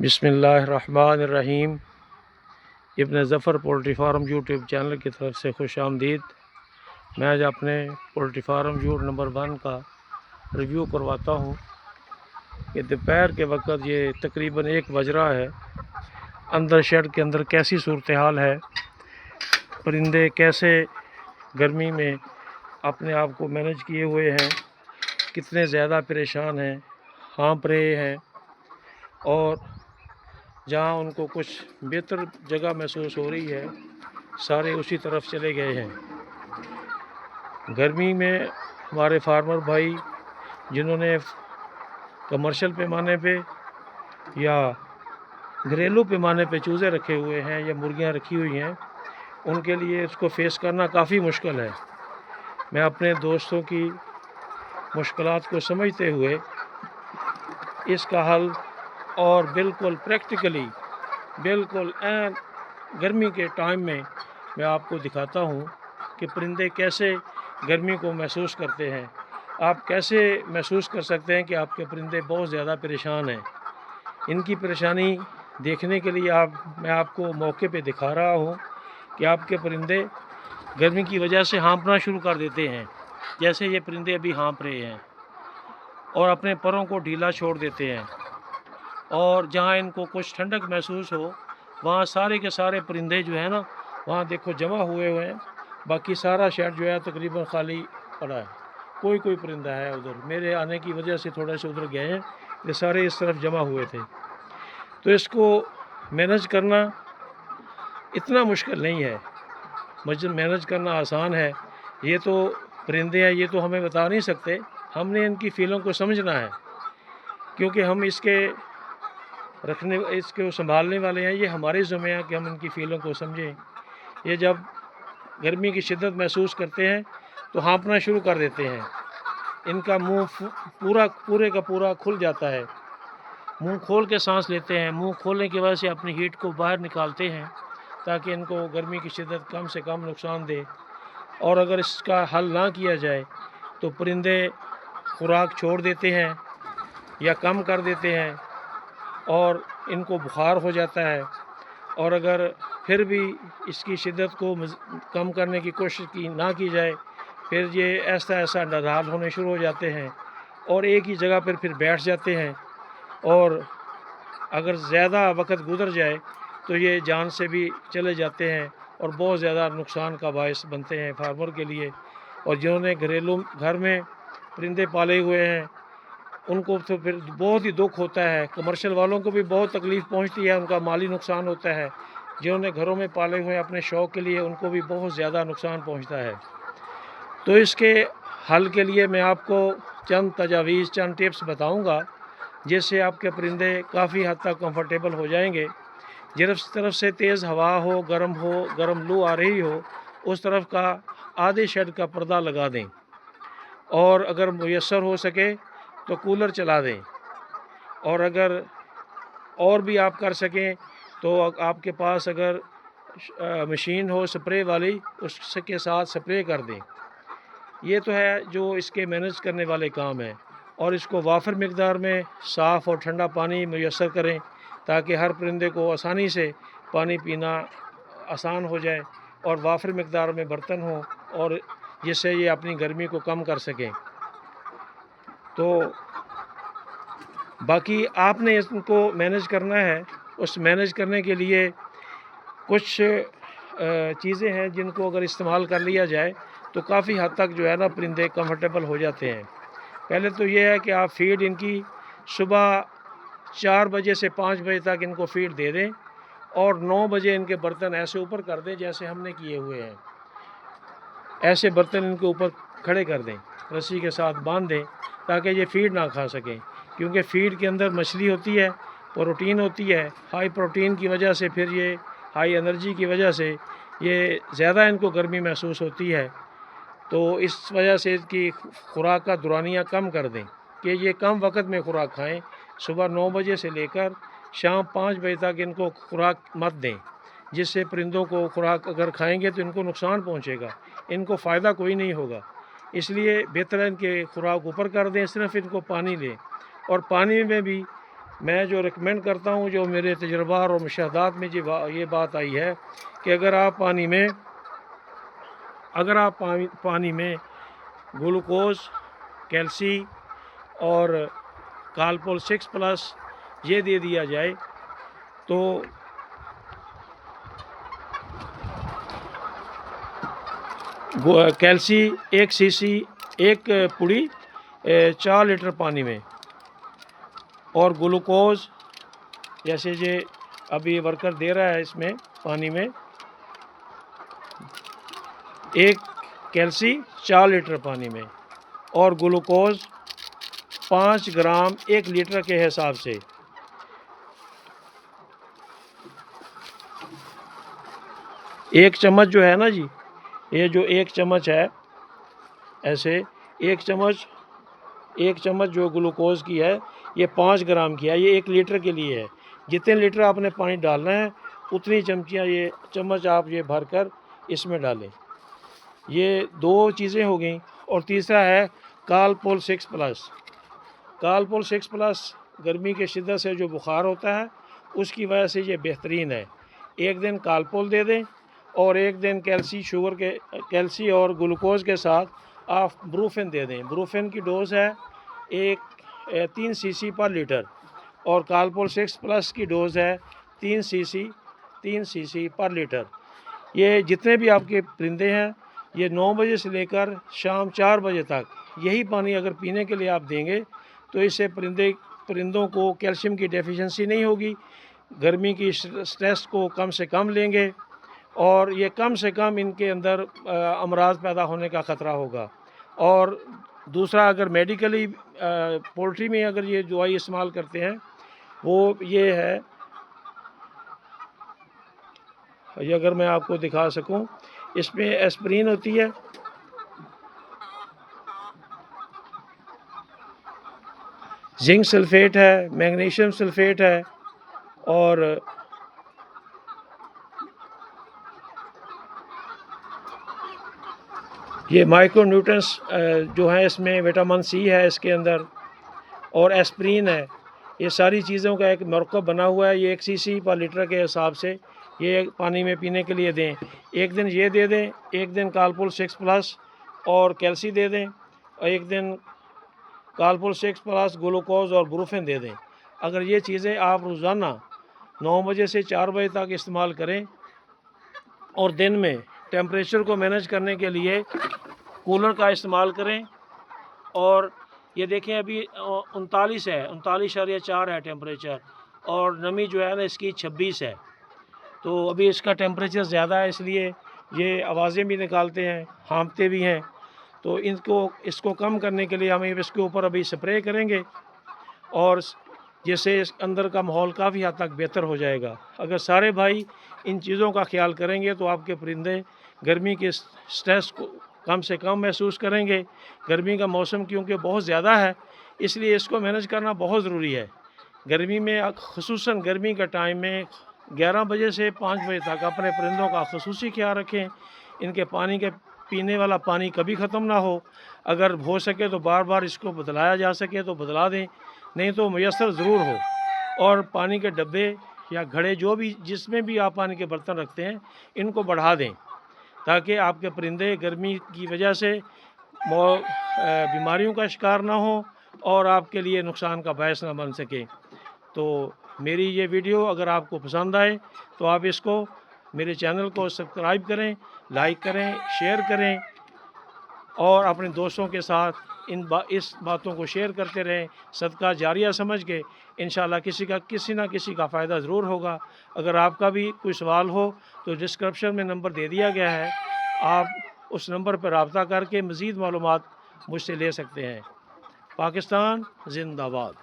बिस्मिल्लाहिर्रहमानिर्रहीम। Ibn Zafar poultry farm YouTube channel की तरफ से खुश आमदीद। मैं आज अपने पोल्ट्री फार्म यूनिट नंबर 1 का रिव्यू करवाता हूँ कि दोपहर के वक्त ये तकरीबन 1 बज रहा है। अंदर शेड के अंदर कैसी सूरत हाल है, परिंदे कैसे गर्मी में अपने आप को मैनेज किए हुए हैं, कितने ज़्यादा परेशान हैं, हाँफ रहे हैं, और जहाँ उनको कुछ बेहतर जगह महसूस हो रही है सारे उसी तरफ चले गए हैं। गर्मी में हमारे फार्मर भाई जिन्होंने कमर्शियल पैमाने पे या घरेलू पैमाने पे चूज़े रखे हुए हैं या मुर्गियाँ रखी हुई हैं, उनके लिए इसको फेस करना काफ़ी मुश्किल है। मैं अपने दोस्तों की मुश्किलात को समझते हुए इसका हल और बिल्कुल प्रैक्टिकली बिल्कुल एन गर्मी के टाइम में मैं आपको दिखाता हूँ कि परिंदे कैसे गर्मी को महसूस करते हैं। आप कैसे महसूस कर सकते हैं कि आपके परिंदे बहुत ज़्यादा परेशान हैं। इनकी परेशानी देखने के लिए मैं आपको मौके पे दिखा रहा हूँ कि आपके परिंदे गर्मी की वजह से हाँफना शुरू कर देते हैं। जैसे ये परिंदे अभी हाँफ रहे हैं और अपने परों को ढीला छोड़ देते हैं, और जहाँ इनको कुछ ठंडक महसूस हो वहाँ सारे के सारे परिंदे जो है ना, वहाँ देखो जमा हुए हैं। बाकी सारा शेड जो है तकरीबन खाली पड़ा है। कोई परिंदा है उधर, मेरे आने की वजह से थोड़ा से उधर गए हैं, ये सारे इस तरफ जमा हुए थे। तो इसको मैनेज करना इतना मुश्किल नहीं है, मैनेज करना आसान है। ये तो परिंदे हैं, ये तो हमें बता नहीं सकते, हमने इनकी फीलों को समझना है, क्योंकि हम इसको संभालने वाले हैं। ये हमारे ज़िम्मे है कि हम इनकी फीलों को समझें। ये जब गर्मी की शिद्दत महसूस करते हैं तो हाँफना शुरू कर देते हैं। इनका मुंह पूरे का पूरा खुल जाता है, मुंह खोल के सांस लेते हैं। मुंह खोलने की वजह से अपनी हीट को बाहर निकालते हैं ताकि इनको गर्मी की शिद्दत कम से कम नुकसान दे। और अगर इसका हल ना किया जाए तो परिंदे खुराक छोड़ देते हैं या कम कर देते हैं और इनको बुखार हो जाता है। और अगर फिर भी इसकी शिद्दत को कम करने की कोशिश ना की जाए, फिर ये ऐसा नदाल होने शुरू हो जाते हैं और एक ही जगह पर फिर बैठ जाते हैं। और अगर ज़्यादा वक्त गुजर जाए तो ये जान से भी चले जाते हैं और बहुत ज़्यादा नुकसान का बायस बनते हैं फार्मर के लिए। और जिन्होंने घरेलू घर में परिंदे पाले हुए हैं उनको तो फिर बहुत ही दुख होता है। कमर्शियल वालों को भी बहुत तकलीफ़ पहुंचती है, उनका माली नुकसान होता है। जिन्होंने घरों में पाले हुए अपने शौक़ के लिए, उनको भी बहुत ज़्यादा नुकसान पहुंचता है। तो इसके हल के लिए मैं आपको चंद तजावीज़, चंद टिप्स बताऊंगा, जिससे आपके परिंदे काफ़ी हद तक कंफर्टेबल हो जाएंगे। जिस तरफ से तेज़ हवा हो, गर्म लू आ रही हो, उस तरफ का आधे शेड का पर्दा लगा दें, और अगर मुयस्सर हो सके तो कूलर चला दें। और अगर और भी आप कर सकें तो आपके पास अगर मशीन हो स्प्रे वाली, उसके साथ स्प्रे कर दें। ये तो है जो इसके मैनेज करने वाले काम हैं। और इसको वाफर मकदार में साफ़ और ठंडा पानी मुयस्सर करें ताकि हर परिंदे को आसानी से पानी पीना आसान हो जाए और वाफर मकदार में बर्तन हो, और जिससे ये अपनी गर्मी को कम कर सकें। तो बाकी आपने इसको मैनेज करना है। उस मैनेज करने के लिए कुछ चीज़ें हैं जिनको अगर इस्तेमाल कर लिया जाए तो काफ़ी हद तक जो है ना परिंदे कंफर्टेबल हो जाते हैं। पहले तो ये है कि आप फीड इनकी सुबह 4 बजे से 5 बजे तक इनको फीड दे दें, और 9 बजे इनके बर्तन ऐसे ऊपर कर दें जैसे हमने किए हुए हैं। ऐसे बर्तन इनके ऊपर खड़े कर दें, रस्सी के साथ बांध दें ताकि ये फीड ना खा सकें, क्योंकि फीड के अंदर मछली होती है, प्रोटीन होती है। हाई प्रोटीन की वजह से, फिर ये हाई एनर्जी की वजह से ये ज़्यादा इनको गर्मी महसूस होती है। तो इस वजह से इसकी खुराक का दुरानियाँ कम कर दें कि ये कम वक्त में खुराक खाएं। सुबह 9 बजे से लेकर शाम 5 बजे तक इनको खुराक मत दें, जिससे परिंदों को खुराक अगर खाएंगे तो इनको नुकसान पहुंचेगा, इनको फ़ायदा कोई नहीं होगा। इसलिए बेहतर है इनके खुराक ऊपर कर दें, सिर्फ इनको पानी लें। और पानी में भी मैं जो रिकमेंड करता हूँ, जो मेरे तजुर्बा और मुशाहदात में ये बात आई है कि अगर आप पानी में ग्लूकोज, कैल्सी और कालपोल 6+ ये दे दिया जाए तो कैल्सी 1 सीसी, एक पुड़ी 4 लीटर पानी में, और ग्लूकोज जैसे ये अभी वर्कर दे रहा है इसमें पानी में, एक कैल्सी 4 लीटर पानी में, और ग्लूकोज 5 ग्राम 1 लीटर के हिसाब से। एक चम्मच जो है ना जी, ये जो एक चम्मच है, ऐसे एक चम्मच जो ग्लूकोज की है ये 5 ग्राम की है, ये 1 लीटर के लिए है। जितने लीटर आपने पानी डालना है उतनी चम्मच आप ये भर कर इसमें डालें। ये 2 चीज़ें हो गई। और तीसरा है कालपोल 6+। कालपोल 6+ गर्मी की शिद्दत से जो बुखार होता है उसकी वजह से ये बेहतरीन है। एक दिन कालपोल दे दें और एक दिन कैल्सी और ग्लूकोज के साथ आप ब्रूफेन दे दें। ब्रूफेन की डोज़ है 3 सीसी पर लीटर, और कालपोल 6+ की डोज़ है 3 सीसी पर लीटर। ये जितने भी आपके परिंदे हैं, ये 9 बजे से लेकर शाम 4 बजे तक यही पानी अगर पीने के लिए आप देंगे तो इससे परिंदों को कैल्शियम की डेफिशिएंसी नहीं होगी, गर्मी की स्ट्रेस को कम से कम लेंगे, और ये कम से कम इनके अंदर अमराज पैदा होने का ख़तरा होगा। और दूसरा, अगर मेडिकली पोल्ट्री में अगर ये दवाई इस्तेमाल करते हैं वो ये है, ये अगर मैं आपको दिखा सकूं, इसमें एस्प्रिन होती है, जिंक सल्फेट है, मैग्नीशियम सल्फेट है, और ये माइक्रोन्यूट्रिएंट्स जो है इसमें विटामिन सी है इसके अंदर, और एस्प्रिन है। ये सारी चीज़ों का एक मरकब बना हुआ है। ये 1 सीसी पर लीटर के हिसाब से ये पानी में पीने के लिए दें। एक दिन ये दे दें, एक दिन कालपोल 6+ और कैल्सी दे दें, और एक दिन कालपोल 6+ ग्लूकोज और ब्रूफेन दे दें। अगर ये चीज़ें आप रोज़ाना 9 बजे से 4 बजे तक इस्तेमाल करें, और दिन में टेम्परेचर को मैनेज करने के लिए कूलर का इस्तेमाल करें। और ये देखें अभी 39 है, 39.4 है टेम्परेचर, और नमी जो है ना इसकी 26 है। तो अभी इसका टेम्परेचर ज़्यादा है, इसलिए ये आवाज़ें भी निकालते हैं, हाँफते भी हैं। तो इसको कम करने के लिए हम इसके ऊपर अभी स्प्रे करेंगे, और जिससे इस अंदर का माहौल काफ़ी हद तक बेहतर हो जाएगा। अगर सारे भाई इन चीज़ों का ख्याल करेंगे तो आपके परिंदे गर्मी के स्ट्रेस को कम से कम महसूस करेंगे। गर्मी का मौसम क्योंकि बहुत ज़्यादा है, इसलिए इसको मैनेज करना बहुत ज़रूरी है। गर्मी में ख़ुसूसन गर्मी का टाइम में 11 बजे से 5 बजे तक अपने परिंदों का ख़ुसूसी ख्याल रखें। इनके पानी के पीने वाला पानी कभी ख़त्म ना हो। अगर हो सके तो बार बार इसको बदलाया जा सके तो बदला दें, नहीं तो मुयस्सर ज़रूर हो। और पानी के डब्बे या घड़े जिसमें भी आप पानी के बर्तन रखते हैं इनको बढ़ा दें, ताकि आपके परिंदे गर्मी की वजह से बीमारियों का शिकार ना हो और आपके लिए नुकसान का बायस ना बन सके। तो मेरी ये वीडियो अगर आपको पसंद आए तो आप इसको मेरे चैनल को सब्सक्राइब करें, लाइक करें, शेयर करें, और अपने दोस्तों के साथ इस बातों को शेयर करते रहें। सदका जारिया समझ के इंशाल्लाह किसी ना किसी का फ़ायदा ज़रूर होगा। अगर आपका भी कोई सवाल हो तो डिस्क्रिप्शन में नंबर दे दिया गया है, आप उस नंबर पर रब्ता करके मज़ीद मालूमात मुझसे ले सकते हैं। पाकिस्तान ज़िंदाबाद।